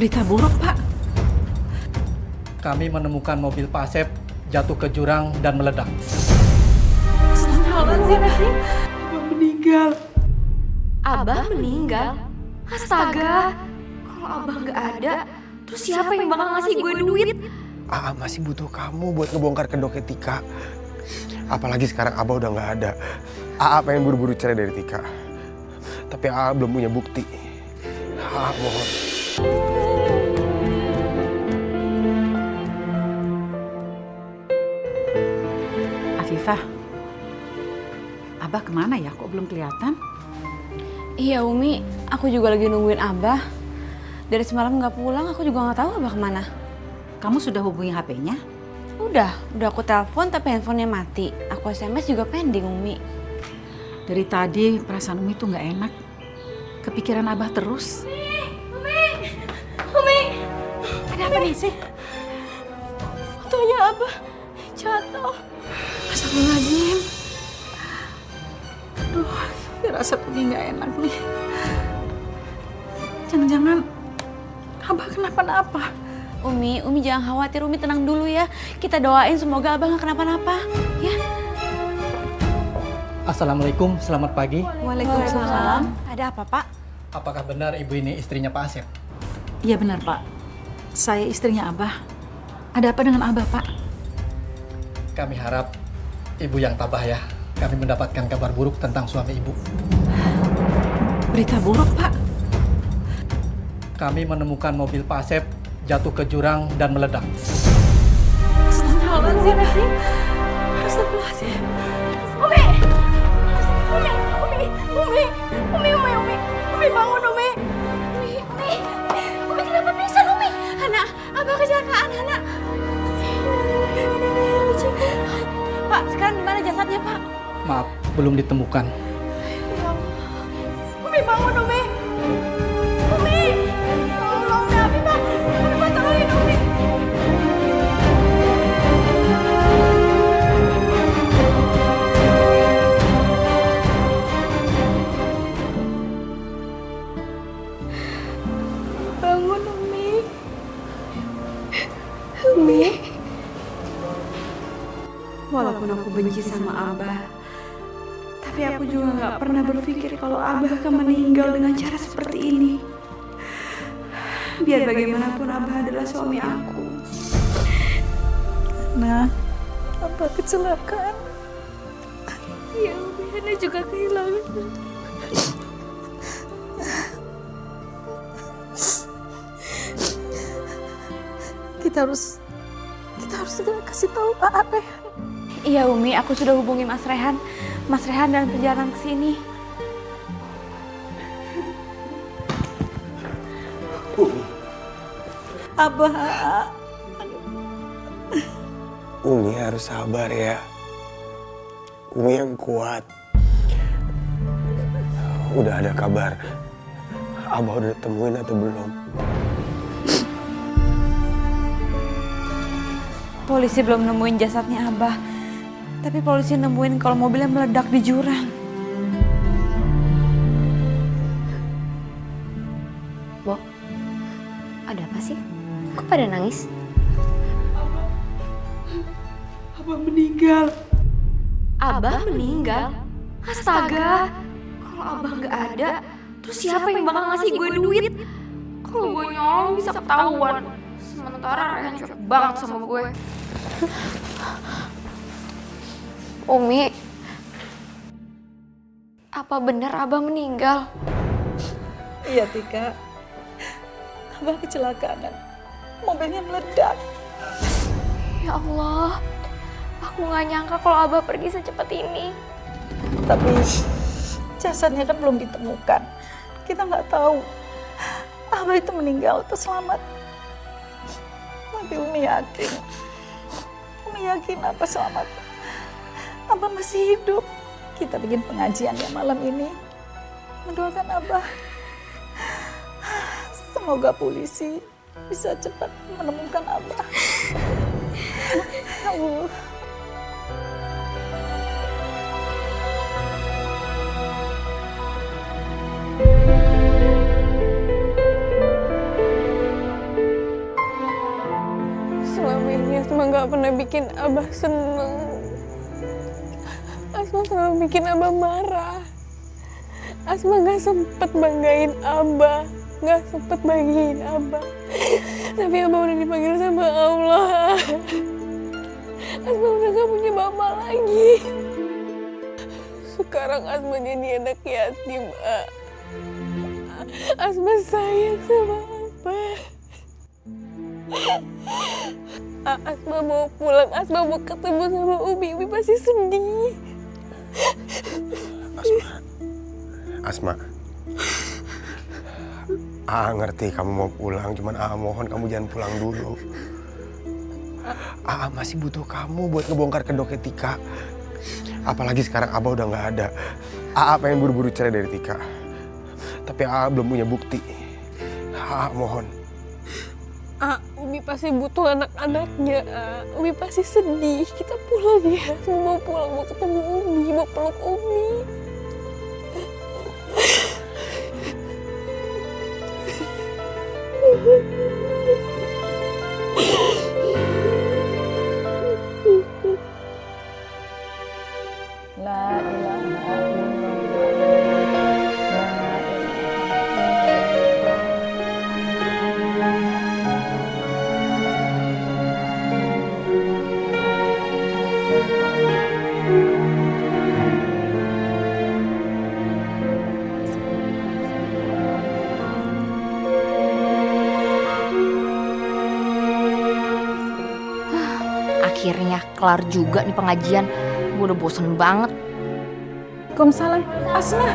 Berita buruk, Pak. Kami menemukan mobil Pak Asep jatuh ke jurang dan meledak. Astagfirullahaladzim. Abah meninggal. Abah meninggal? Astaga, kalau Abah nggak ada, terus siapa yang bakal ngasih gue duit? Aa masih butuh kamu buat ngebongkar kedoknya Tika. Apalagi sekarang Abah udah nggak ada. Aa pengen buru-buru cerai dari Tika. Tapi Aa belum punya bukti. Aa mohon. Afifah, Abah kemana ya? Kok belum kelihatan? Iya Umi, aku juga lagi nungguin Abah. Dari semalam nggak pulang, aku juga nggak tahu Abah kemana. Kamu sudah hubungi HP-nya? Udah aku telepon tapi handphonenya mati. Aku SMS juga pending Umi. Dari tadi perasaan Umi tuh nggak enak. Kepikiran Abah terus. Umi, Ada apa nih sih? fotonya Abah jatuh. Astagfirullahaladzim. Aduh, firasat Umi nggak enak nih. Jangan-jangan Abah kenapa-napa. Umi jangan khawatir, Umi tenang dulu ya. Kita doain semoga Abah nggak kenapa-napa, ya. Assalamualaikum, selamat pagi. Waalaikumsalam. Ada apa Pak? Apakah benar ibu ini istrinya Pak Asep? Iya benar Pak. Saya istrinya Abah. Ada apa dengan Abah Pak? Kami harap ibu yang tabah ya. Kami mendapatkan kabar buruk tentang suami ibu. Berita buruk Pak. Kami menemukan mobil Pak Asep jatuh ke jurang dan meledak. Astagfirullahaladzim. Astagfirullahaladzim. Umi! Umi bangun Umi! Umi kenapa pingsan Umi? Hana, Abah kecelakaan Hana. Pak, sekarang di mana jasadnya Pak? Maaf, belum ditemukan. Umi bangun Umi! Umi! Tolong Nabi Pak! Umi Pak tolongin Umi! Bangun Umi! Umi! Walaupun aku benci sama Abah, tapi aku juga nggak pernah berpikir kalau Abah akan meninggal dengan cara seperti ini. Biar bagaimanapun Abah adalah suami aku. Nah, Abah kecelakaan. Ya Umi, Hana juga kehilangan. Kita harus segera kasih tahu Pak Areh. Iya Umi, aku sudah hubungi Mas Rehan. Mas Rehan dalam perjalanan ke sini. Abah. Umi harus sabar ya. Umi yang kuat. Udah ada kabar. Abah udah temuin atau belum? Polisi belum nemuin jasadnya Abah. Tapi polisi nemuin kalau mobilnya meledak di jurang. Bo, ada apa sih? Kok pada nangis? Abah meninggal. Abah meninggal? Astaga, kalau Abah nggak ada, terus siapa yang bakal ngasih gue duit? Kalau gue nyolong bisa ketahuan. Sementara Rehan cocok banget sama gue. Umi, apa benar Abah meninggal? Iya Tika. Abah kecelakaan. Mobilnya meledak. Ya Allah, aku nggak nyangka kalau Abah pergi secepat ini. Tapi jasadnya kan belum ditemukan. Kita nggak tahu Abah itu meninggal atau selamat. Tapi Umi yakin Abah selamat. Abah masih hidup. Kita bikin pengajian ya malam ini. Mendoakan Abah. Semoga polisi bisa cepat menemukan Abah. Ya Allah. Asma gak pernah bikin Abah seneng. Asma selalu bikin Abah marah. Asma gak sempet banggain Abah, gak sempet bagiin Abah. Tapi Abah udah dipanggil sama Allah. Asma udah gak punya bapak lagi. Sekarang Asma jadi anak yatim, Asma sayang sama Abah. Asma mau pulang, Asma mau ketemu sama Umi. Umi pasti sedih. Asma, ngerti kamu mau pulang, cuman mohon kamu jangan pulang dulu. Masih butuh kamu buat ngebongkar kedoknya Tika. Apalagi sekarang Abah udah nggak ada. Pengen buru-buru cerai dari Tika. Tapi belum punya bukti. Mohon. Umi pasti butuh anak-anaknya. Umi pasti sedih. Kita pulang ya. Mau pulang, mau ketemu Umi, mau peluk Umi. La ilaha illallah. Akhirnya kelar juga nih pengajian. Gue udah bosen banget. Waalaikumsalam. Asma.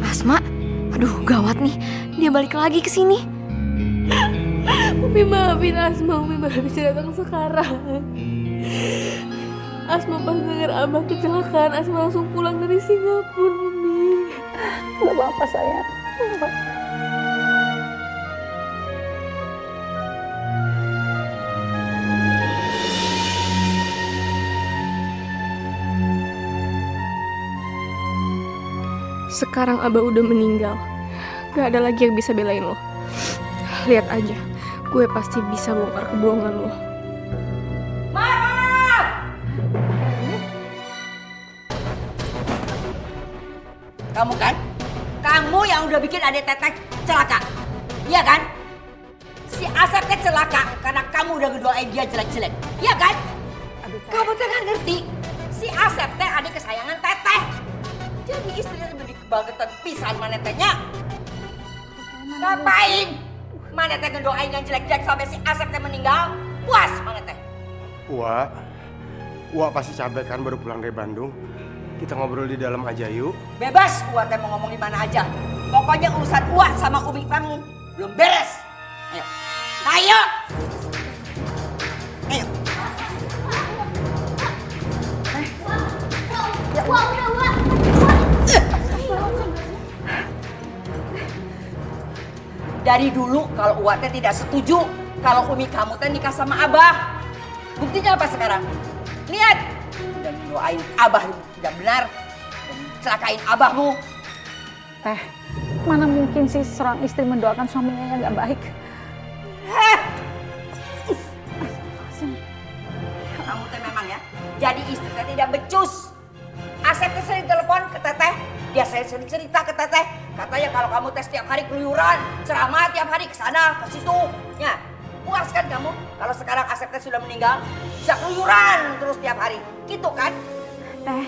Asma, aduh gawat nih. Dia balik lagi ke sini. Umi maafin Asma, Umi baru bisa datang sekarang. Asma pas denger Abah kecelakaan, Asma langsung pulang dari Singapura, Umi. Gak apa-apa sayang. Sekarang Abah udah meninggal. Gak ada lagi yang bisa belain lo. Lihat aja, gue pasti bisa bongkar kebohongan lo. Kamu kan? Kamu yang udah bikin adik Teteh celaka. Iya kan? Si Asep teh celaka karena kamu udah ngedoain dia jelek-jelek. Iya kan? Kamu teh kan ngerti? Si Asep teh adik kesayangan Teteh. Jadi istrinya lebih kebangetan pisan manetenya. Ngapain? Maneteh ngedoain yang jelek-jelek sampai si Asep teh meninggal? Puas maneteh. Wak pasti capek kan baru pulang dari Bandung. Kita ngobrol di dalam aja yuk. Bebas Uwa teh mau ngomong di mana aja. Pokoknya urusan Uwa sama Umi kamu belum beres. Ayo. Ayo. Ayo. Dari dulu kalau Uwa teh tidak setuju kalau Umi kamu teh nikah sama Abah. Buktinya apa sekarang? Lihat, udah doain Abah tidak benar dan celakain Abahmu. Teh, mana mungkin sih seorang istri mendoakan suaminya yang gak baik? Kamu teh memang ya, jadi istri teh tidak becus. Asep teh sering telepon ke Teteh, dia sering cerita ke Teteh. Katanya kalau kamu teh setiap hari keluyuran, ceramah tiap hari ke sana, ke situ. Ya, puas kan kamu kalau sekarang Asep teh sudah meninggal, bisa keluyuran terus tiap hari. Gitu kan? Teh,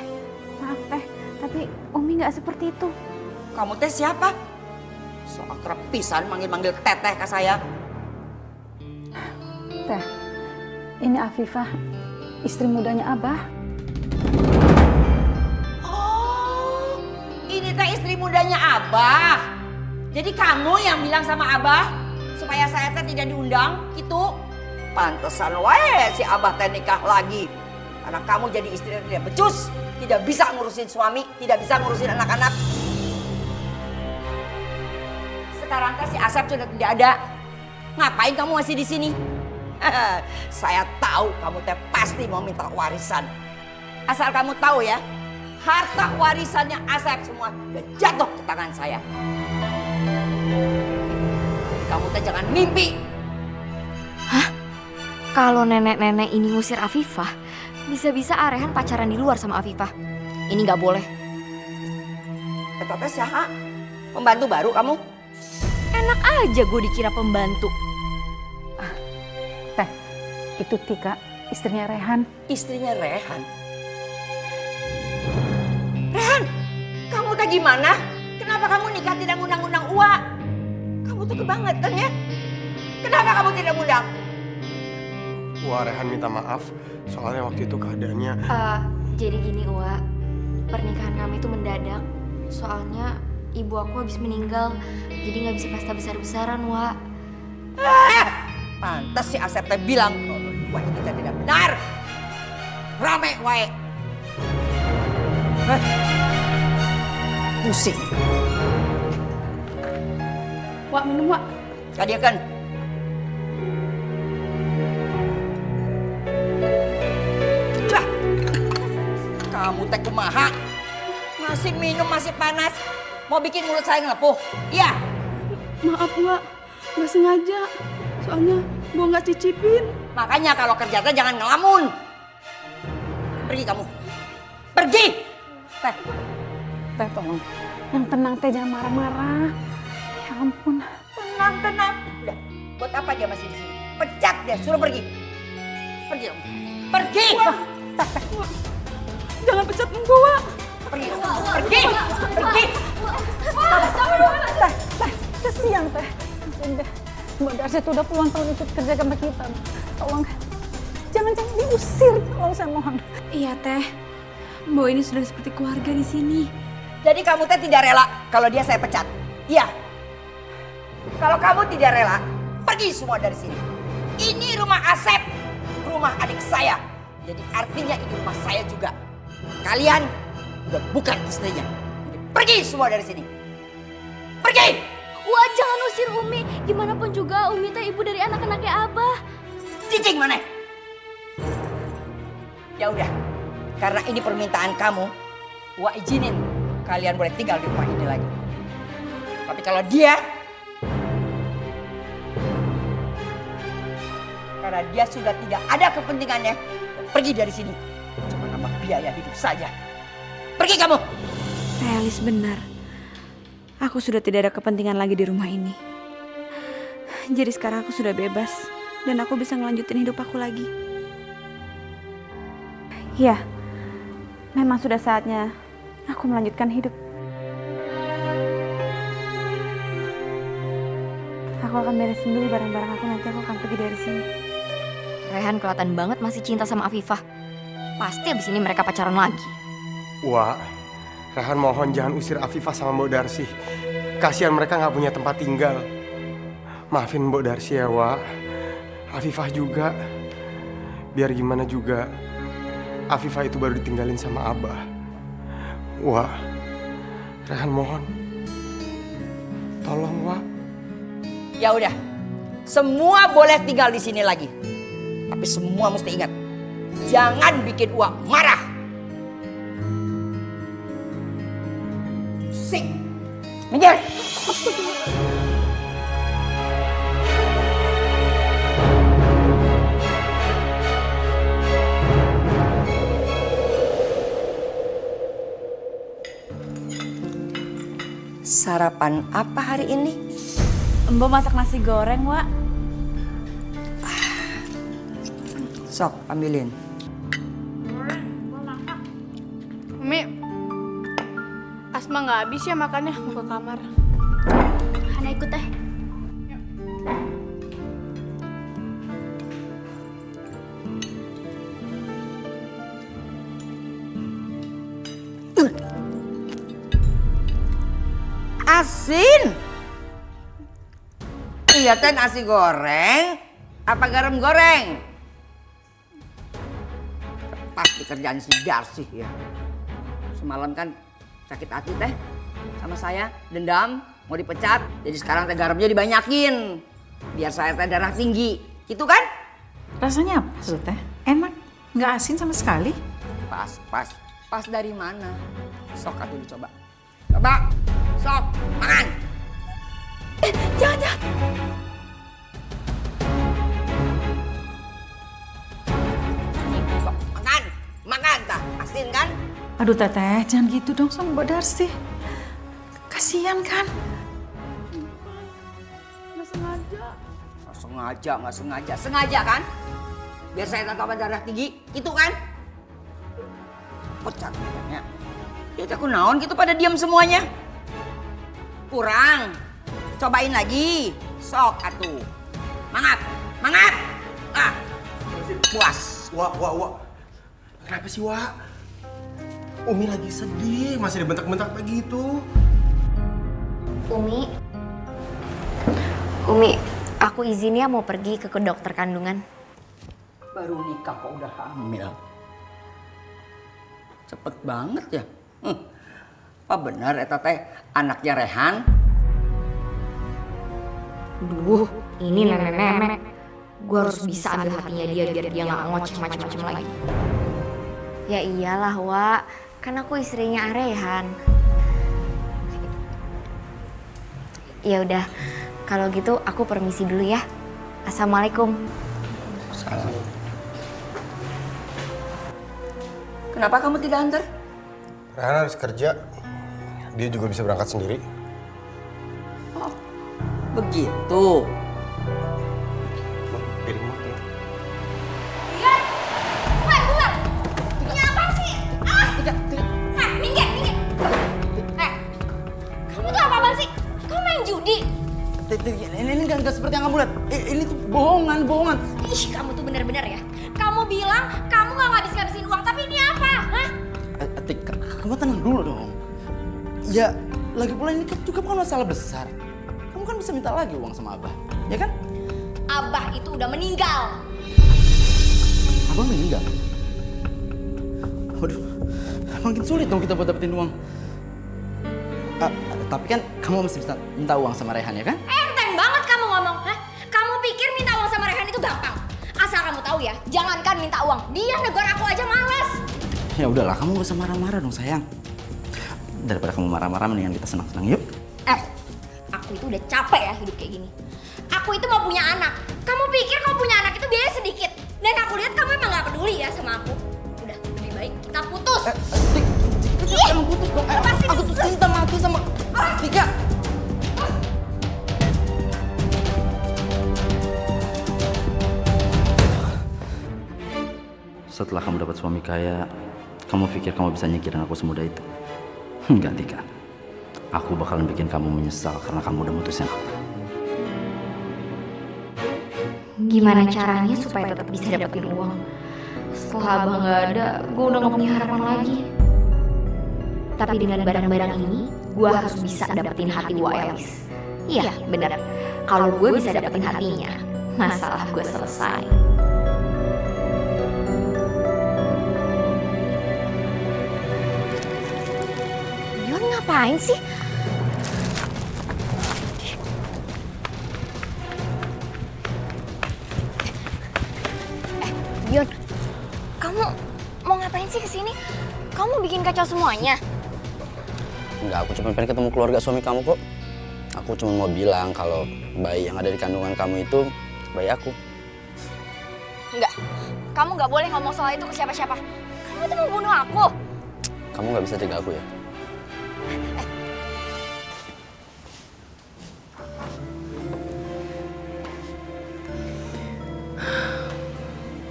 maaf Teh, tapi Umi nggak seperti itu. Kamu teh siapa? So akrab pisan manggil-manggil Teteh ke saya. Teh, ini Afifah, istri mudanya Abah. Oh, ini teh istri mudanya Abah. Jadi kamu yang bilang sama Abah supaya saya teh tidak diundang, gitu? Pantesan wae si Abah teh nikah lagi. Karena kamu jadi istri yang tidak becus, tidak bisa ngurusin suami, tidak bisa ngurusin anak-anak. Sekarang teh si Asep sudah tidak ada. Ngapain kamu masih di sini? Saya tahu kamu teh pasti mau minta warisan. Asal kamu tahu ya, harta warisannya Asep semua udah jatuh ke tangan saya. kamu teh jangan mimpi. Kalau nenek-nenek ini ngusir Afifah, bisa-bisa Rehan pacaran di luar sama Afifah. Ini nggak boleh. Eta teh saha? Pembantu baru kamu? Enak aja gue dikira pembantu. Teh, itu Tika, istrinya Rehan. Istrinya Rehan. Rehan, kamu teh gimana? Kenapa kamu nikah tidak ngundang-undang Uwa? Kamu tuh kebangetan ya. Kenapa kamu tidak ngundang? Wah, Rehan minta maaf. Soalnya waktu itu keadaannya... Jadi gini Uwa, pernikahan kami itu mendadak. Soalnya ibu aku habis meninggal, jadi nggak bisa pesta besar-besaran, Wak. Pantes si Asep teh bilang kalau Uwa ini teh tidak benar. Rame wae. Pusing. Wak, minum Wak. Kadiakan. Bah, kamu teh kumaha? Masih minum masih panas. Mau bikin mulut saya ngelepuh? Iya. Maaf Wak, nggak sengaja. Soalnya gua nggak cicipin. Makanya kalau kerja teh jangan ngelamun. Pergi kamu. Pergi. Teh, tolong. Yang tenang teh, jangan marah-marah. Ya ampun. Tenang. Udah, buat apa dia masih di sini? Pecat dia, suruh pergi. Pergi dong. Pergi. Jangan pecat gua, Wak. Pergi. Pergi. Teh, kesian teh. Udah, Mbak Darsi tuh udah puluhan tahun ikut kerja sama kita. Tolong, jangan diusir, kalau saya mohon. Iya Teh, Mbak ini sudah seperti keluarga di sini. Jadi kamu teh tidak rela kalau dia saya pecat? Iya. Kalau kamu tidak rela, pergi semua dari sini. Ini rumah Asep, rumah adik saya. Jadi artinya ini rumah saya juga. Kalian udah bukan istrinya. Jadi pergi semua dari sini. Pergi! Wah, jangan usir Umi. Gimana pun juga Umi teh ibu dari anak-anaknya Abah. Cicing mana? Ya udah, karena ini permintaan kamu, Wak izinin kalian boleh tinggal di rumah ini lagi. Tapi kalau dia, karena dia sudah tidak ada kepentingannya, pergi dari sini. Cuma nambah biaya hidup saja. Pergi kamu! Teh Elis benar. Aku sudah tidak ada kepentingan lagi di rumah ini. Jadi sekarang aku sudah bebas dan aku bisa ngelanjutin hidup aku lagi. Ya, memang sudah saatnya aku melanjutkan hidup. Aku akan beresin dulu barang-barang aku, nanti aku akan pergi dari sini. Rehan kelihatan banget masih cinta sama Afifah. Pasti abis ini mereka pacaran lagi. Wah, Rehan mohon jangan usir Afifah sama Mbak Darsi. Kasihan mereka nggak punya tempat tinggal. Maafin Mbak Darsi ya, Wak. Afifah juga. Biar gimana juga, Afifah itu baru ditinggalin sama Abah. Wak, Rehan mohon. Tolong, Wak. Ya udah, semua boleh tinggal di sini lagi. Tapi semua mesti ingat, jangan bikin Uwa marah. Sing, minggir. Sarapan apa hari ini? Mbak masak nasi goreng, Wak. Sok, ambilin. Umi, Asma nggak habis ya makannya, mau ke kamar. Hana ikut teh. Asin. Iya teh nasi goreng, apa garam goreng? Pasti kerjaan si Darsi ya. Semalam kan sakit hati teh sama saya, dendam, mau dipecat. Jadi sekarang teh garamnya dibanyakin, biar saya teh darah tinggi, gitu kan? Rasanya apa tuh teh? Enak, nggak asin sama sekali. Pas dari mana? Sok atuh dicoba. Coba, sok, makan. Jangan. Makan tak? Asin kan? Aduh Teteh, jangan gitu dong sama Mbak Darsi. Kasian kan? Nggak sengaja. Nggak sengaja. Sengaja kan? Biar saya tatapan darah tinggi, itu kan? Pecat ya. Ya aku naon gitu pada diam semuanya. Kurang. Cobain lagi. Sok atuh. Mangap. Ah. Puas. Wak. Kenapa sih, Wak? Umi lagi sedih, masih dibentak-bentak begitu. Umi, aku izin ya mau pergi ke dokter kandungan. Baru nikah kok udah hamil. Cepet banget ya. Apa benar eta teh anaknya Rehan? Duh, ini nenek-nenek. Gue harus bisa ambil hatinya dia biar dia nggak ngoceh macam-macam lagi. Ya iyalah, Wak. Kan aku istrinya Rehan. Ya udah, kalau gitu aku permisi dulu ya. Assalamualaikum. Salam. Kenapa kamu tidak antar? Rehan harus kerja. Dia juga bisa berangkat sendiri. Oh, begitu. Piring motor. Buang! Ini apa sih? Minggir! Kamu tuh apa-apaan sih? Kamu main judi? Ini nggak seperti yang kamu lihat. Ini tuh bohongan. Ih, kamu tuh bener-bener ya. Kamu bilang kamu nggak ngabis-ngabisin uang, tapi ini apa? Hah? Tika, kamu tenang dulu dong. Ya, lagi pula ini kan juga bukan masalah besar. Kamu kan bisa minta lagi uang sama Abah, ya kan? Abah itu udah meninggal. Abah meninggal? Waduh, makin sulit dong kita buat dapetin uang. Tapi kan kamu masih bisa minta uang sama Rehan, ya kan? Enteng banget kamu ngomong, hah? Kamu pikir minta uang sama Rehan itu gampang? Asal kamu tahu ya, jangankan minta uang, dia negor aku aja malas. Ya udahlah, kamu gak usah marah-marah dong sayang. Daripada kamu marah-marah, mendingan kita senang-senang yuk. Aku itu udah capek ya hidup kayak gini. Aku itu mau punya anak. Kamu pikir kalau punya anak itu biaya sedikit? Dan aku lihat kamu emang gak peduli ya sama aku. Udah, lebih baik kita putus. Jangan putus dong. Aku tuh cinta mati sama Tika. Setelah kamu dapat suami kaya, kamu pikir kamu bisa nyikirin aku semudah itu? Enggak, Tika. Aku bakalan bikin kamu menyesal karena kamu udah mutusin aku. Gimana caranya supaya tetap bisa dapetin uang? Setelah abang gak ada, gue udah gak punya harapan lagi. Tapi dengan barang-barang ini, gue harus bisa dapetin hati Elis. Iya, benar. Kalau gue bisa dapetin hatinya, masalah gue selesai. Dion ngapain sih? Dion, kamu mau ngapain sih kesini? Kamu bikin kacau semuanya. Enggak, aku cuma pengen ketemu keluarga suami kamu kok. Aku cuma mau bilang kalau bayi yang ada di kandungan kamu itu bayi aku. Enggak, kamu nggak boleh ngomong soal itu ke siapa-siapa. Kamu tuh mau bunuh aku. Kamu nggak bisa jaga aku ya?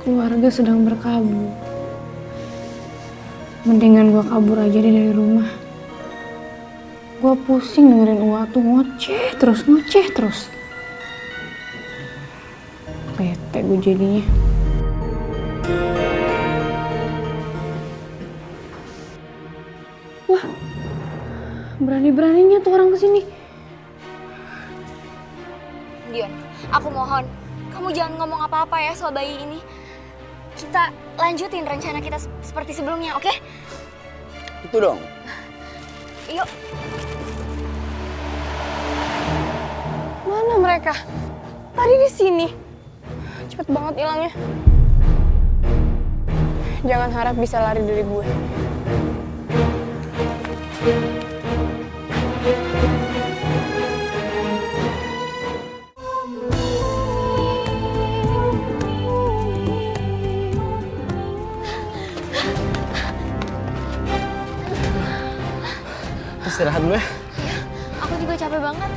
Keluarga sedang berkabung. Mendingan gue kabur aja deh dari rumah. Gue pusing dengerin Uwa tuh ngoceh terus. Bete gue jadinya. Wah, berani-beraninya tuh orang kesini. Dion, aku mohon, kamu jangan ngomong apa-apa ya soal bayi ini. Kita lanjutin rencana kita seperti sebelumnya, oke? Itu dong. Yuk. Mana mereka? Tadi di sini. Cepet banget hilangnya. Jangan harap bisa lari dari gue. istirahat dulu ya. Aku juga capek banget.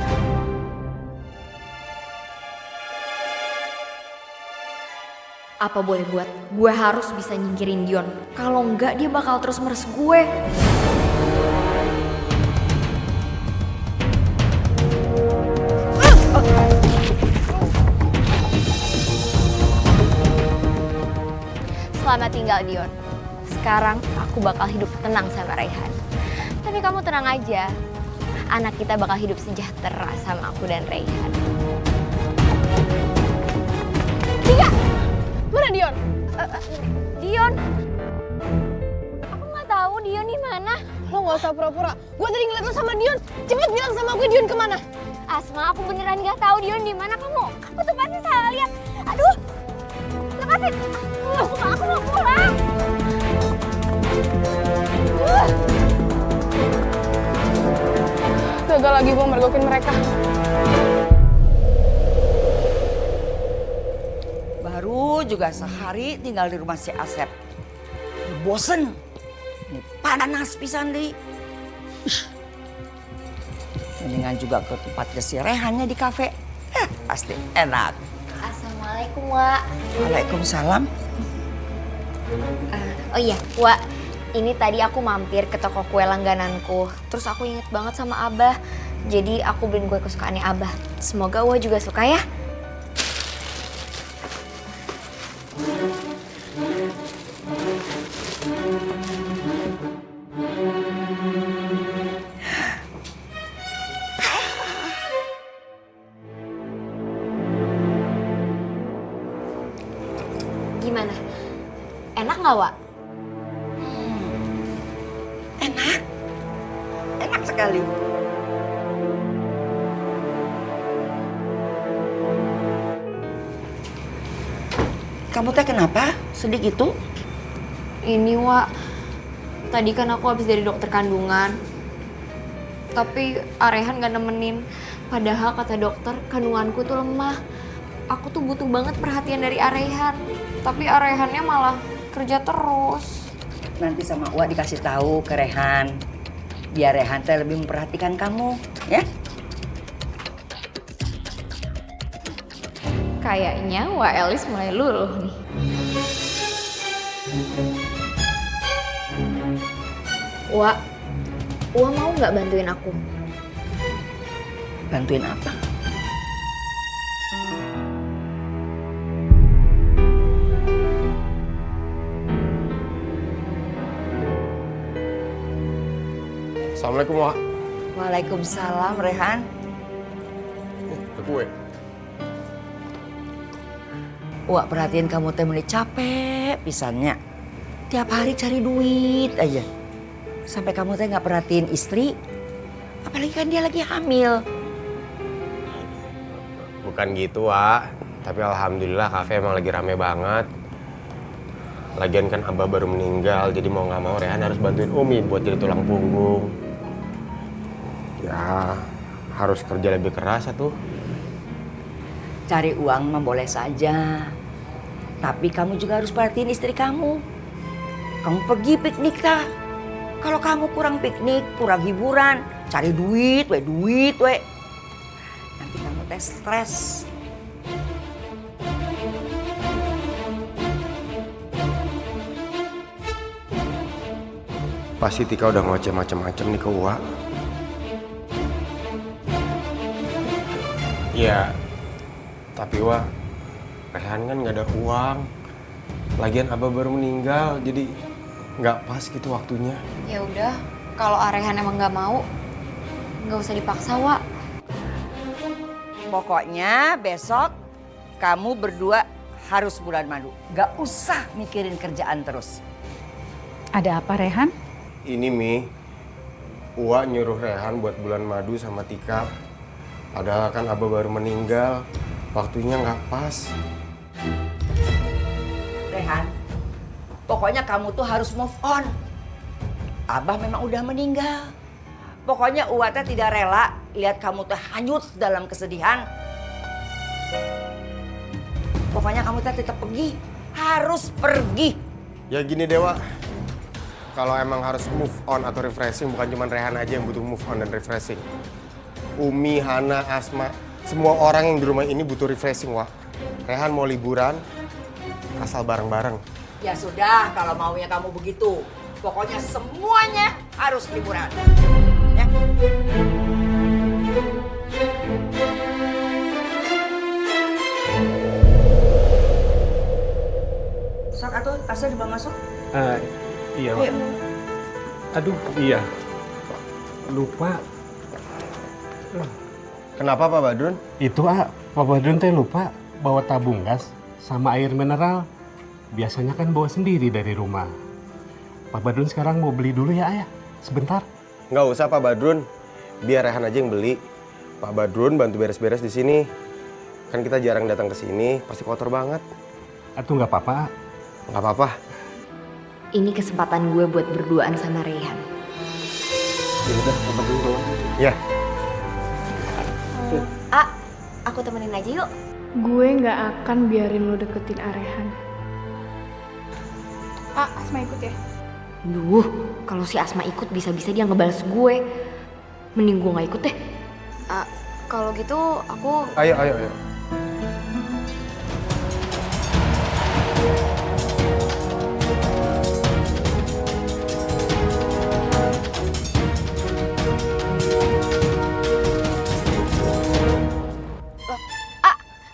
Apa boleh buat, gue harus bisa nyingkirin Dion. Kalau enggak dia bakal terus meres gue. Selamat tinggal Dion. Sekarang aku bakal hidup tenang sama Raihan. Tapi kamu tenang aja. Anak kita bakal hidup sejahtera sama aku dan Raihan. Tika! Mana Dion? Dion? Aku nggak tahu Dion di mana. Lo nggak usah pura-pura. Gue tadi ngeliat lo sama Dion. Cepet bilang sama gue Dion kemana? Asma, aku beneran nggak tahu Dion di mana. Kamu tuh pasti salah lihat. Aduh, lepasin. Aku mau pulang. Gagal lagi gue mergokin mereka. Baru juga sehari tinggal di rumah si Asep. Bosen. Ini panas pisan deh. Mendingan juga ke tempatnya si Rehannya di kafe. Pasti enak. Assalamualaikum, Wak. Waalaikumsalam. Oh iya, Wak. Ini tadi aku mampir ke toko kue langgananku. Terus aku inget banget sama Abah. Jadi aku beliin kue kesukaannya Abah. Semoga Wak juga suka ya. Gimana? Enak nggak, Wak? Enak. Enak sekali. Kamu teh kenapa? Sedih gitu? Ini, Wak. Tadi kan aku habis dari dokter kandungan. Tapi Arehan gak nemenin. Padahal kata dokter, kandunganku tuh lemah. Aku tuh butuh banget perhatian dari Arehan. Tapi Arehannya malah kerja terus. Nanti sama Wak dikasih tahu ke Rehan. Biar Rehan teh lebih memperhatikan kamu, ya? Kayaknya Wak Elis mulai luluh nih. Wak mau nggak bantuin aku? Bantuin apa? Assalamualaikum, Wak. Waalaikumsalam, Rehan. Ke kue. Wak perhatiin kamu teh mulai capek pisannya. Tiap hari cari duit aja. Sampai kamu teh nggak perhatiin istri. Apalagi kan dia lagi hamil. Bukan gitu, Wak. Tapi alhamdulillah kafe emang lagi rame banget. Lagian kan Abah baru meninggal, jadi mau nggak mau Rehan harus bantuin Umi buat jadi tulang punggung. Ya, harus kerja lebih keras tuh. Cari uang mah boleh saja. Tapi kamu juga harus perhatiin istri kamu. Kamu pergi piknik tah. Kalau kamu kurang piknik, kurang hiburan, cari duit, duit, we. Nanti kamu teh stres. Pasti Tika udah ngoceh macam-macam nih ke Wak. Iya, tapi Wak, Rehan kan nggak ada uang. Lagian Abah baru meninggal, jadi nggak pas gitu waktunya. Ya udah, kalau Arehan emang nggak mau, nggak usah dipaksa, Wak. Pokoknya besok kamu berdua harus bulan madu. Gak usah mikirin kerjaan terus. Ada apa, Rehan? Ini Mi, Wak nyuruh Rehan buat bulan madu sama Tika. Padahal kan Abah baru meninggal, waktunya nggak pas. Rehan, pokoknya kamu tuh harus move on. Abah memang udah meninggal. Pokoknya Uwa teh tidak rela lihat kamu tuh hanyut dalam kesedihan. Pokoknya kamu teh tetap pergi, harus pergi. Ya gini Dewa, kalau emang harus move on atau refreshing, bukan cuma Rehan aja yang butuh move on dan refreshing. Umi, Hana, Asma, semua orang yang di rumah ini butuh refreshing, Wak. Rehan mau liburan, asal bareng-bareng. Ya sudah, kalau maunya kamu begitu. Pokoknya semuanya harus liburan. Ya. Sok atuh, tasnya dibawa masuk. Iya, Pak. Aduh, iya. Lupa. Kenapa Pak Badrun? Itu, Pak Badrun teh lupa bawa tabung gas sama air mineral. Biasanya kan bawa sendiri dari rumah. Pak Badrun sekarang mau beli dulu ya, Ayah? Sebentar. Nggak usah Pak Badrun, biar Rehan aja yang beli. Pak Badrun bantu beres-beres di sini. Kan kita jarang datang ke sini, pasti kotor banget. Atau nggak apa-apa? Nggak apa-apa. Ini kesempatan gue buat berduaan sama Rehan. Ya udah, Pak Badrun doang. Ya. Aku temenin aja yuk. Gue nggak akan biarin lo deketin Arehan. Asma ikut ya? Duh, kalau si Asma ikut bisa-bisa dia ngebales gue. Mending gue nggak ikut deh. Kalau gitu aku... Ayo.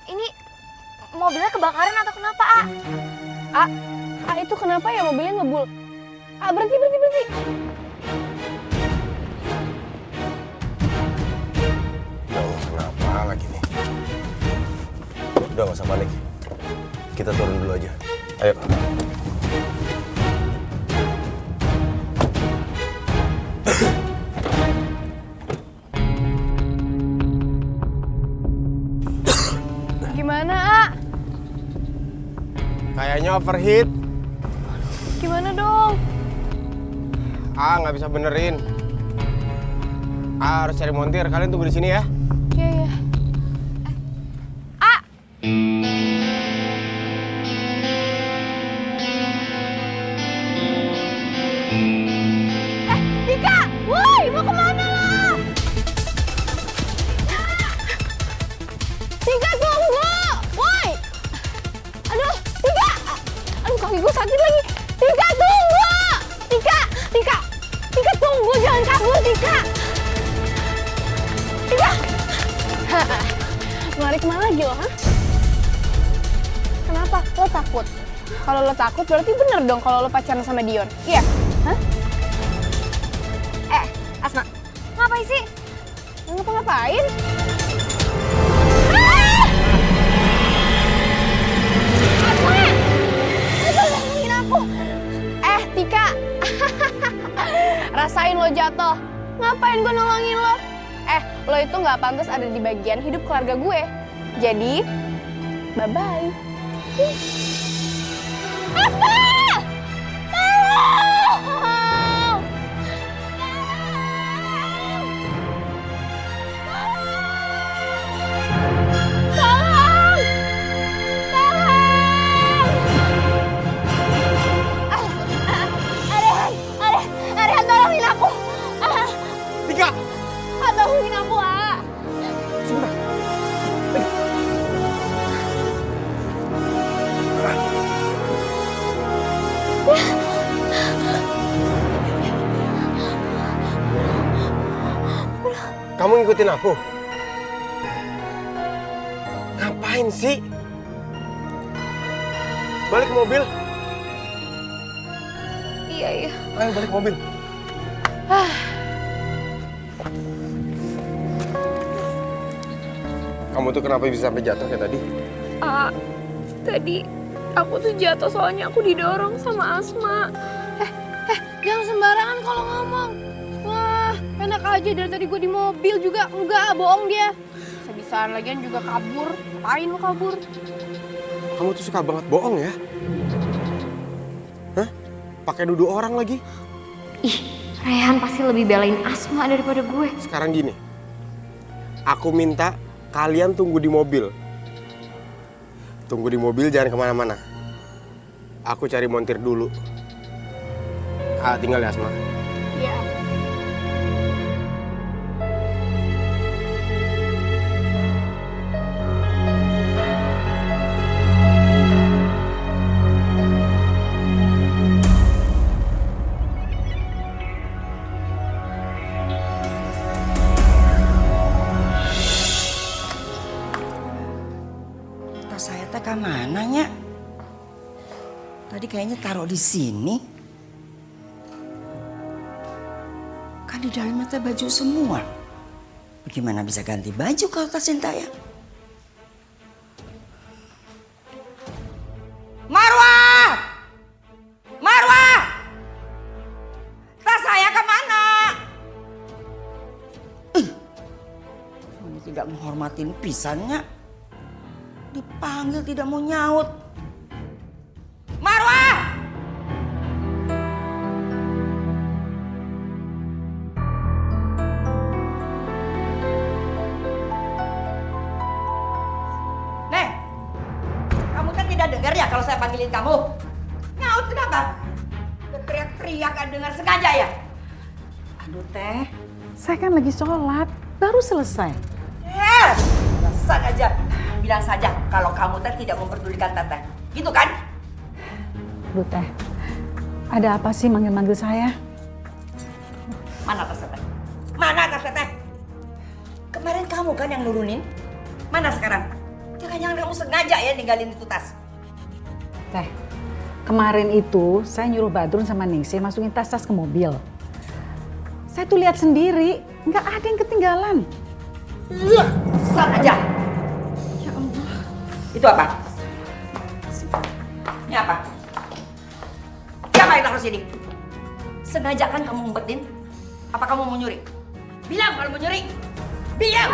Ini mobilnya kebakaran atau kenapa, Itu kenapa ya mobilnya ngebul? Berhenti. Kenapa lagi nih? Udah nggak usah panik. Kita turun dulu aja. Ayo. Gimana, Kayaknya overheat. Gimana dong? Nggak bisa benerin. Harus cari montir. Kalian tunggu di sini ya. Iya. Tika! Woi, mau kemana lo? Tika, tunggu! Woi! Aduh, Tika! Aduh, kaki gue sakit lagi. Tika, tunggu! Tika, tunggu! Jangan kabur, Tika! Tika! Lari kemana lagi lo, hah? Kenapa? Lo takut? Kalau lo takut berarti bener dong kalau lo pacaran sama Dion. Iya? Hah? Asma, ngapain sih? Ngapa-ngapain? Asma! Itu ngomongin aku! Tika! Rasain lo jatuh. Ngapain gue nolongin lo? Lo itu nggak pantas ada di bagian hidup keluarga gue. Jadi, bye-bye. Asma! Tolong! Arehan, tolongin aku! Tika! Tolongin aku, Sebentar. Kamu ngikutin aku? Ngapain sih? Balik ke mobil. Iya. Ayo balik ke mobil. Kamu tuh kenapa bisa sampai jatuh kayak tadi? Tadi aku tuh jatuh soalnya aku didorong sama Asma. Jangan sembarangan kalau ngomong. Wah, enak aja dari tadi gue di mobil juga. Enggak, bohong dia. Sebisaan lagian juga kabur. Ngapain lo kabur? Kamu tuh suka banget bohong ya? Hah? Pakai nuduh orang lagi? Ih, Rehan pasti lebih belain Asma daripada gue. Sekarang gini, aku minta kalian tunggu di mobil. Tunggu di mobil, jangan kemana-mana. Aku cari montir dulu. Tinggal ya Asma. Iya. Tas saya teh ke mananya? Tadi kayaknya taruh di sini. Kan di dalamnya teh baju semua. Bagaimana bisa ganti baju kalau tas Sinta ya? Marwah! Marwah! Tas saya kemana? Ini tidak menghormatin pisannya. Dipanggil tidak mau nyaut. Marwah! Neng, kamu kan tidak dengar ya kalau saya panggilin kamu? Nyaut kenapa? Teriak-teriak kan dengar sengaja ya? Aduh teh, saya kan lagi sholat, baru selesai. Bilang aja. Bilang saja kalau kamu teh tidak memperdulikan teteh. Gitu kan? Aduh teh, ada apa sih manggil-manggil saya? Mana tas teteh? Mana tas teteh? Kemarin kamu kan yang nurunin. Mana sekarang? Jangan-jangan kamu sengaja ya ninggalin itu tas. Teh, kemarin itu saya nyuruh Badrun sama Ningsih masukin tas-tas ke mobil. Saya tuh lihat sendiri, nggak ada yang ketinggalan. Besar aja. Ya Allah. Itu apa? Ini apa? Siapa yang taruh sini? Sengaja kan kamu ngumpetin? Apa kamu mau nyuri? Bilang kalau mau nyuri. Bilang.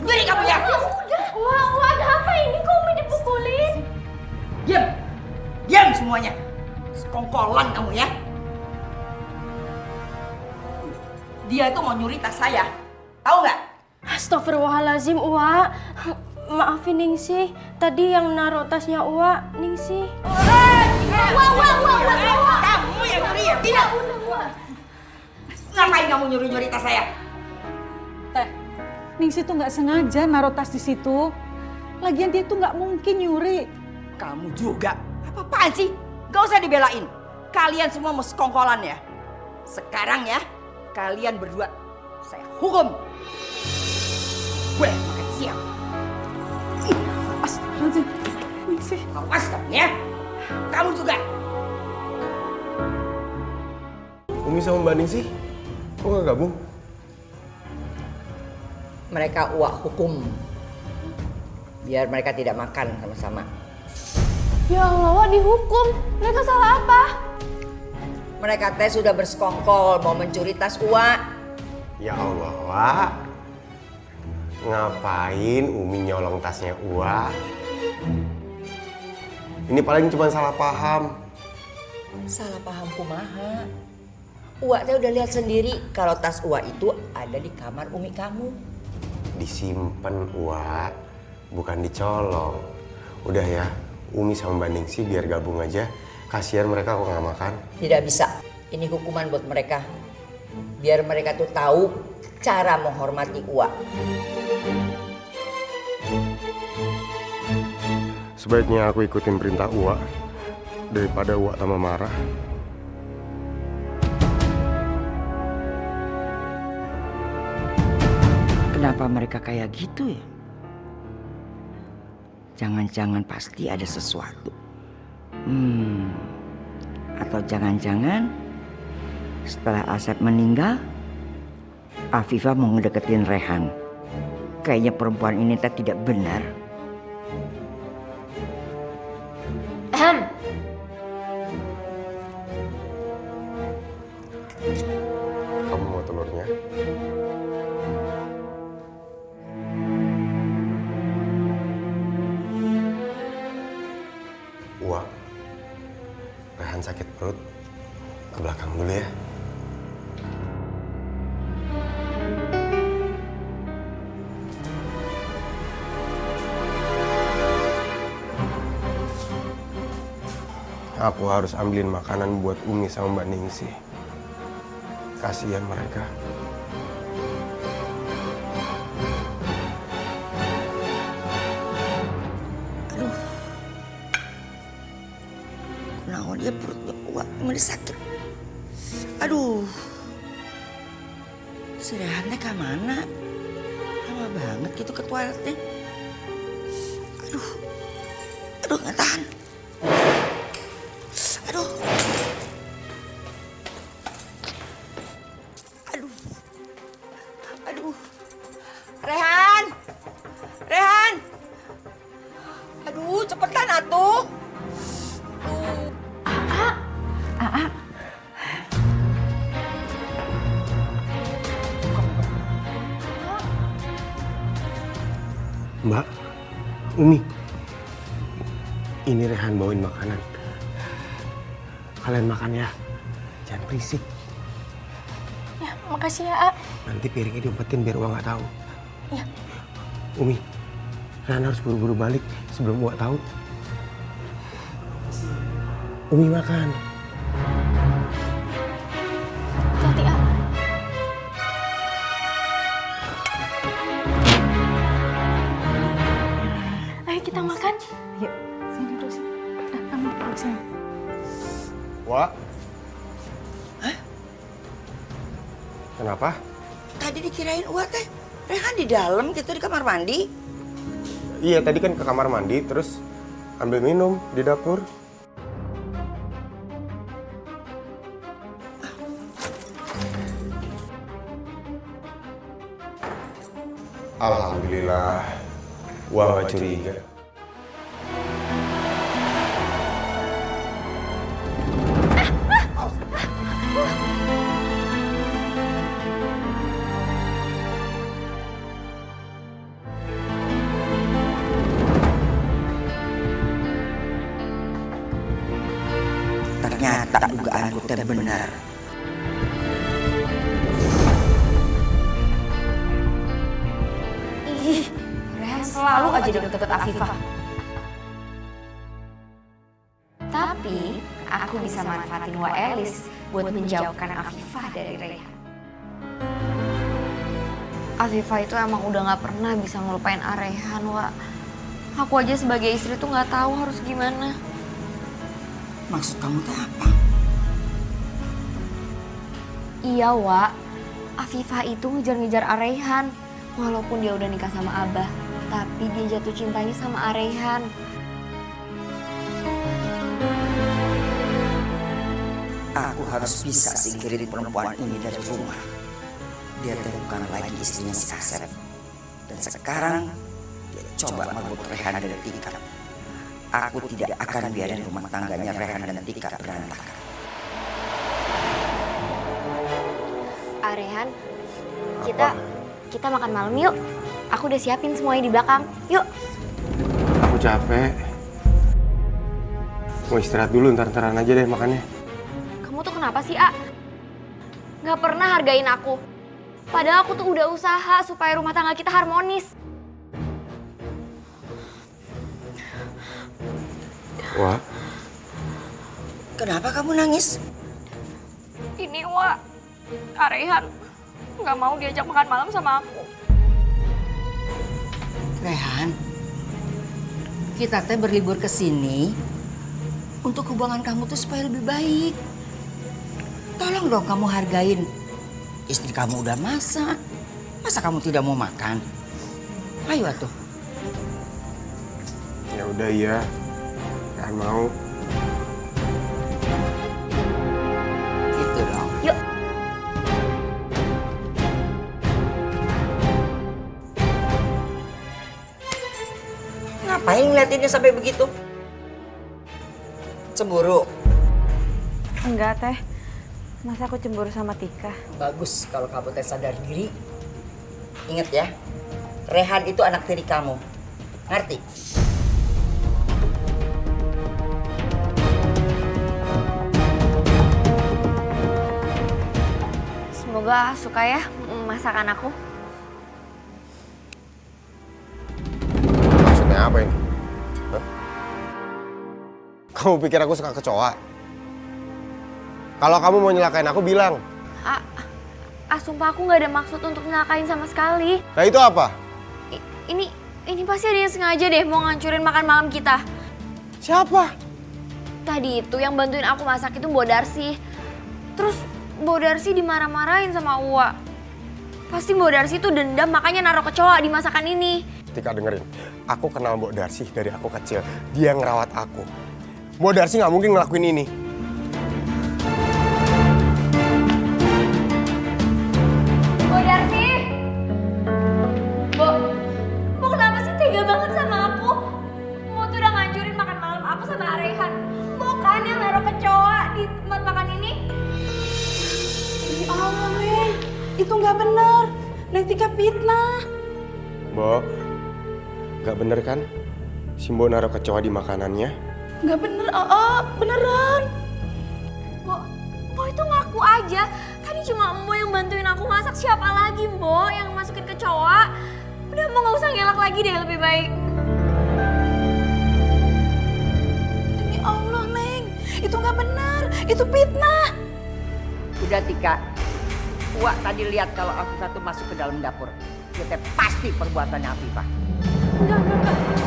Nyuri kamu ya. Wah, ada apa ini? Kok Umi dipukulin? Diam. Diam semuanya. Sekongkolan kamu ya. Dia itu mau nyuri tas saya. Tahu nggak? Astagfirullahalazim, Uwa. Maafin Ningsih. Tadi yang naruh tasnya Uwa, Ningsih. Kamu yang nyuri ya? Tidak. Ngapain kamu nyuri-nyuri tas saya? Teh, Ningsih tuh nggak sengaja naruh tas di situ. Lagian dia tuh nggak mungkin nyuri. Kamu juga. Apa-apaan sih? Gak usah dibelain. Kalian semua mau sekongkolan ya. Sekarang ya, kalian berdua saya hukum. Gue makan siang. Astagfirullahaladzim, Ningsih. Awas kamu ya. Kamu juga. Umi sama Mbak Ningsih, kok nggak gabung? Mereka uak hukum. Biar mereka tidak makan sama-sama. Ya Allah, Wak dihukum. Mereka salah apa? Mereka teh sudah bersekongkol mau mencuri tas Uwa. Ya Allah, Wak. Ngapain Umi nyolong tasnya Uwa? Ini paling cuma salah paham. Salah paham kumaha. Uwa teh udah lihat sendiri kalau tas Uwa itu ada di kamar Umi kamu. Disimpen Uwa, bukan dicolong. Udah ya, Umi sama Mbak Ningsih biar gabung aja. Kasihan mereka kok nggak makan. Tidak bisa. Ini hukuman buat mereka. Biar mereka tuh tahu cara menghormati Uwa. Sebaiknya aku ikutin perintah Uwa daripada Uwa tambah marah. Kenapa mereka kayak gitu ya? Jangan-jangan pasti ada sesuatu. Atau jangan-jangan setelah Asep meninggal, Afifah mau ngedeketin Rehan. Kayaknya perempuan ini tidak benar. Kamu mau telurnya? Uwa, Rehan sakit perut. Ke belakang dulu ya. Aku harus ambilin makanan buat Umi sama Mbak Ningsih. Kasihan mereka. Aduh. Naon dia perutnya kuat, mulai sakit. Aduh. Si Rehan teh ka mana? Lama banget gitu ke toiletnya. Aduh. Aduh, nggak tahan. Aduh. Aduh. Aduh. Rehan. Rehan. Aduh, cepetan atuh. Mbak, Umi, ini Rehan bawain makanan. Kalian makan ya, jangan berisik. Ya, makasih ya, A. Nanti piringnya diumpetin biar Wak nggak tahu. Ya. Umi, Rehan harus buru-buru balik sebelum Wak tahu. Umi makan. Hati-hati, A. Ayo kita makan. Yuk, sini duduk sini. Nah, kamu duduk sini. Wak. Hah? Kenapa? Tadi dikirain Uwa teh Rehan di dalam gitu di kamar mandi. Iya, tadi kan ke kamar mandi terus ambil minum di dapur. Alhamdulillah, Wak nggak curiga. Ternyata dugaanku teh benar. Ih, Rehan selalu aja deket-deket Afifah. Tapi aku bisa manfaatin Wa Elis buat menjauhkan Afifah dari Rehan. Afifah itu emang udah gak pernah bisa ngelupain Rehan, Wa. Aku aja sebagai istri tuh gak tahu harus gimana. Maksud kamu teh apa? Iya, Wa. Afifah itu ngejar-ngejar Rehan. Walaupun dia udah nikah sama Abah, tapi dia jatuh cintanya sama Rehan. Aku harus bisa singkirin perempuan ini dari rumah. Dia teh bukan lagi istrinya si Asep. Dan sekarang dia coba merebut Rehan dari Tika. Aku tidak akan biarin rumah tangganya Rehan dan Tika berantakan. Rehan, kita makan malam yuk. Aku udah siapin semuanya di belakang. Yuk. Aku capek. Mau istirahat dulu, ntar-ntaran aja deh makannya. Kamu tuh kenapa sih, A? Gak pernah hargain aku. Padahal aku tuh udah usaha supaya rumah tangga kita harmonis. Wak. Kenapa kamu nangis? Ini, Wa. Rehan gak mau diajak makan malam sama aku. Rehan, kita teh berlibur ke sini untuk hubungan kamu tuh supaya lebih baik. Tolong dong kamu hargain. Istri kamu udah masak. Masa kamu tidak mau makan? Ayo atuh. Ya udah ya. Rehan mau. Gitu dong. Yuk. Ngapain ngeliatinnya sampai begitu? Cemburu? Enggak, Teh. Masa aku cemburu sama Tika? Bagus kalau kamu teh sadar diri. Ingat ya, Rehan itu anak tiri kamu. Ngerti? Semoga suka ya masakan aku. Maksudnya apa ini? Hah? Kamu pikir aku suka kecoa? Kalau kamu mau nyelakain aku bilang. Sumpah aku nggak ada maksud untuk nyelakain sama sekali. Nah itu apa? Ini pasti ada yang sengaja deh mau ngancurin makan malam kita. Siapa? Tadi itu yang bantuin aku masak itu Mbok Darsi. Terus Mbok Darsi dimarah-marahin sama Uwa. Pasti Mbok Darsi tuh dendam makanya naruh kecoa di masakan ini. Tika dengerin, aku kenal Mbok Darsi dari aku kecil. Dia ngerawat aku. Mbok Darsi nggak mungkin ngelakuin ini. Mbok Darsi! Mbok kenapa sih tega banget sama aku? Mbok tuh udah ngancurin makan malam aku sama Arehan. Mbok kan yang naruh kecoa di tempat makan ini? Ya Allah, Neng. Itu nggak bener. Neng Tika fitnah. Mbok, nggak bener kan? Si Mbok naruh kecoa di makanannya. Nggak bener, beneran. Mbok itu ngaku aja. Tadi cuma Mbok yang bantuin aku masak. Siapa lagi Mbok yang masukin kecoa? Udah Mbok nggak usah ngelak lagi deh, lebih baik. Demi Allah, Neng. Itu nggak bener. Itu fitnah. Udah Tika, Wak tadi lihat kalau Afifah tuh masuk ke dalam dapur. Itu pasti perbuatannya Afifah. Enggak.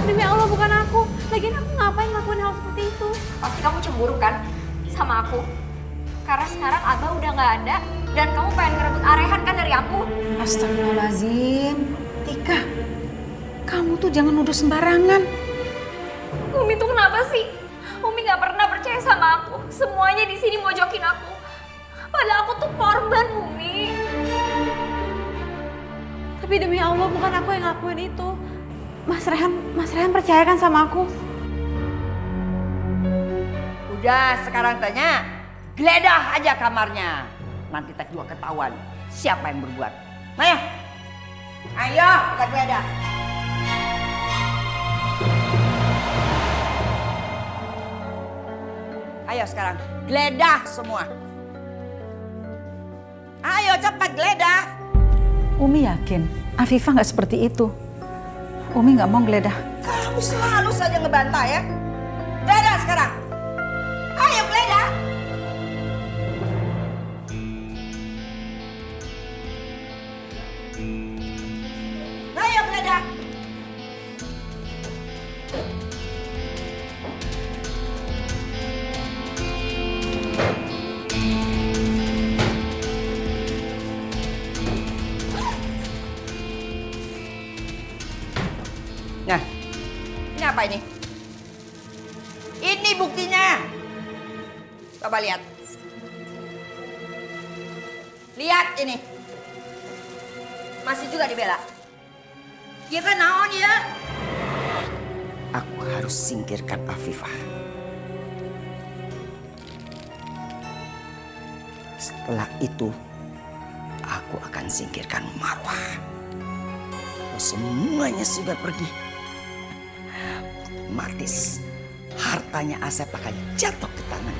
Demi Allah bukan aku. Lagian aku ngapain ngelakuin hal seperti itu? Pasti kamu cemburu kan sama aku? Karena sekarang Abah udah nggak ada dan kamu pengen ngerebut Arehan kan dari aku? Astagfirullahaladzim. Tika, kamu tuh jangan nuduh sembarangan. Umi tuh kenapa sih? Umi nggak pernah percaya sama aku. Semuanya di sini mojokin aku. Padahal aku tuh korban, Umi. Tapi demi Allah bukan aku yang ngelakuin itu. Mas Rehan percayakan sama aku. Udah sekarang tanya, geledah aja kamarnya. Nanti tak juga ketahuan siapa yang berbuat. Nah, ayo kita geledah. Ayo sekarang, geledah semua. Ayo cepat geledah. Umi yakin Afifah nggak seperti itu. Umi nggak mau geledah. Kamu selalu saja ngebantah ya. Geledah sekarang. Ayo geledah. Ayo geledah. Nah, ini apa ini? Ini buktinya. Coba lihat. Lihat ini. Masih juga dibela. Kita naon ya? Aku harus singkirkan Afifah. Setelah itu, aku akan singkirkan Marwah. Kalau semuanya sudah pergi, otomatis hartanya Asep akan jatuh ke tangan.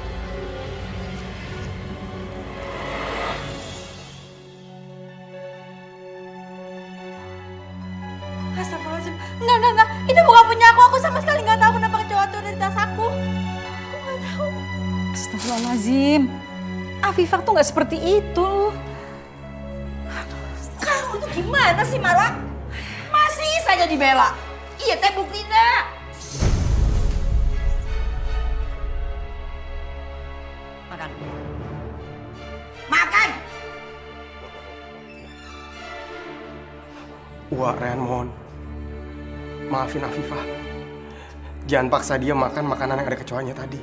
Astagfirullahaladzim. Enggak. Itu bukan punya aku. Aku sama sekali nggak tahu kenapa kecoa itu ada di tas aku. Aku nggak tahu. Astagfirullahaladzim. Afifah tuh nggak seperti itu. Kamu tuh gimana sih Marwah? Masih saja dibela. Iya teh buktinya. Makan. Makan. Wah, Rehan mohon. Maafin Afifah. Jangan paksa dia makan makanan yang ada kecoanya tadi.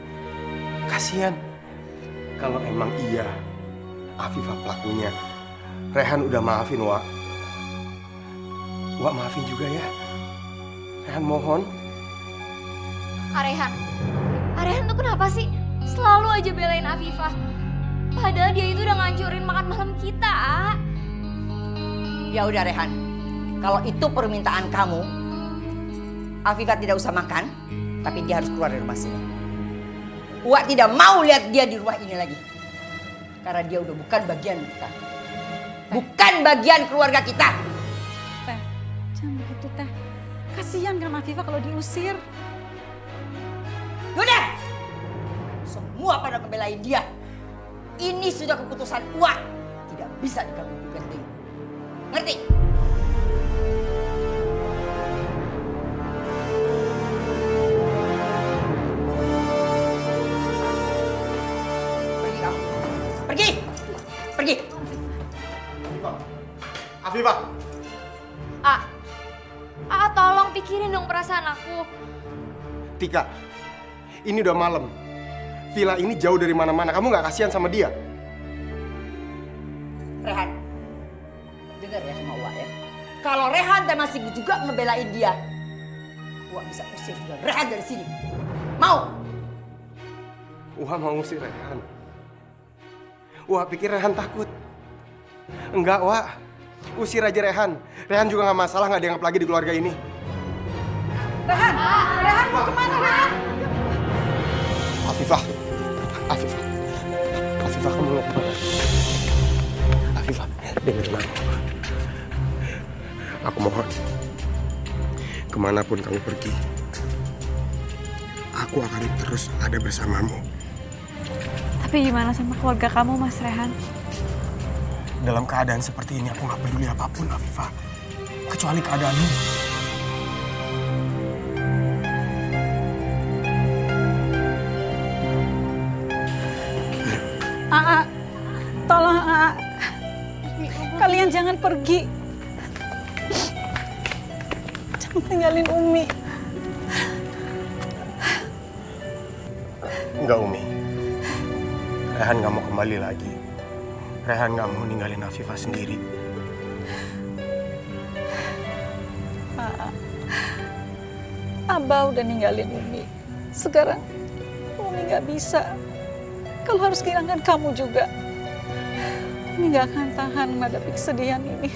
Kasihan. Kalau emang iya Afifah pelakunya, Rehan udah maafin Wak. Wak maafin juga ya. Rehan mohon. Arehan tuh kenapa sih selalu aja belain Afifah? Padahal dia itu udah ngancurin makan malam kita, Ya udah Rehan, kalau itu permintaan kamu, Afifah tidak usah makan, tapi dia harus keluar dari rumah sini. Wak tidak mau lihat dia di rumah ini lagi. Karena dia udah bukan bagian kita. Bukan bagian keluarga kita. Teh, jangan begitu Teh. Kasihan kan Afifah kalau diusir. Udah, semua pada ngebelain dia. Ini sudah keputusan Wak. Tidak bisa diganggu-gugat lagi. Ngerti? Pergi kamu. Pergi. Pergi. Afifah. Tolong pikirin dong perasaan aku. Tika, ini udah malam. Villa ini jauh dari mana-mana. Kamu nggak kasihan sama dia? Rehan, dengar ya sama Wak ya. Kalau Rehan masih juga ngebelain dia, Wak bisa usir juga Rehan dari sini. Mau? Wah mau ngusir Rehan. Wah pikir Rehan takut. Enggak, Wak. Usir aja Rehan. Rehan juga nggak masalah, nggak dianggap lagi di keluarga ini. Rehan mau kemana Rehan? Afifah, kamu mau kemana? Afifah, dengerin aku. Aku mohon, kemanapun kamu pergi, aku akan terus ada bersamamu. Tapi gimana sama keluarga kamu, Mas Rehan? Dalam keadaan seperti ini, aku nggak peduli apapun, Afifah. Kecuali keadaanmu. Tolong kalian jangan pergi. Jangan tinggalin Umi. Enggak, Umi. Rehan nggak mau kembali lagi. Rehan nggak mau ninggalin Afifah sendiri. Abah udah ninggalin Umi. Sekarang Umi nggak bisa. Kalau harus kehilangan kamu juga. Umi nggak akan tahan menghadapi kesedihan ini.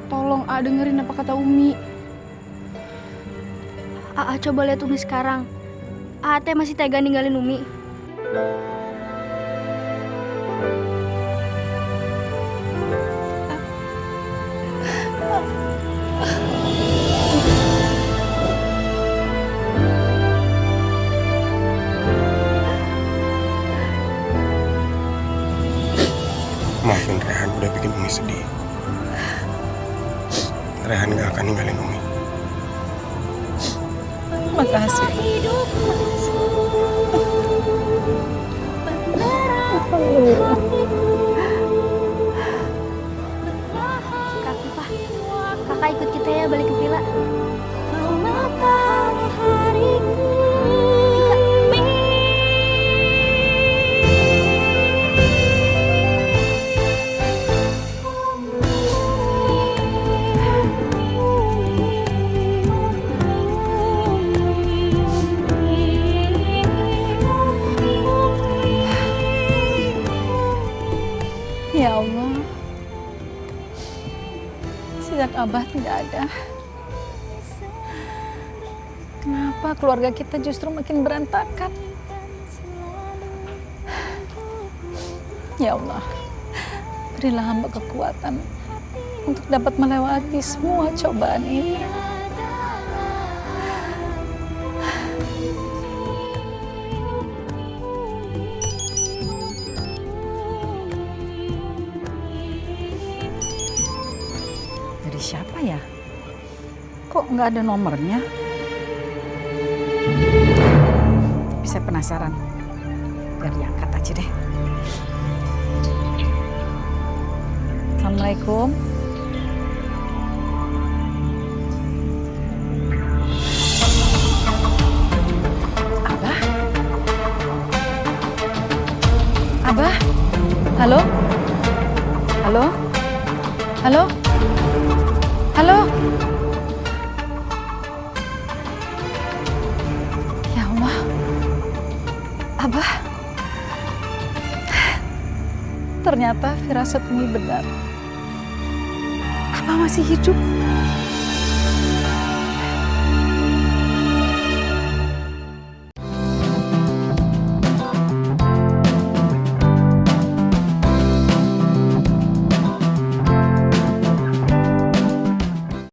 Tolong dengerin apa kata Umi. Coba lihat Umi sekarang. Teh masih tega ninggalin Umi. Maafin Rehan udah bikin Umi sedih. Rehan nggak akan ninggalin Umi. Makasih. Kak Afifah, kakak ikut kita ya balik ke villa. Ya Allah, sejak Abah tidak ada, kenapa keluarga kita justru makin berantakan? Ya Allah, berilah hamba kekuatan untuk dapat melewati semua cobaan ini. Dari siapa ya? Kok nggak ada nomornya? Tapi saya penasaran. Biar diangkat aja deh. Assalamualaikum. Abah? Abah? Halo? Halo? Halo? Halo? Ya Allah. Abah. Ternyata firasat Umi benar. Abah masih hidup.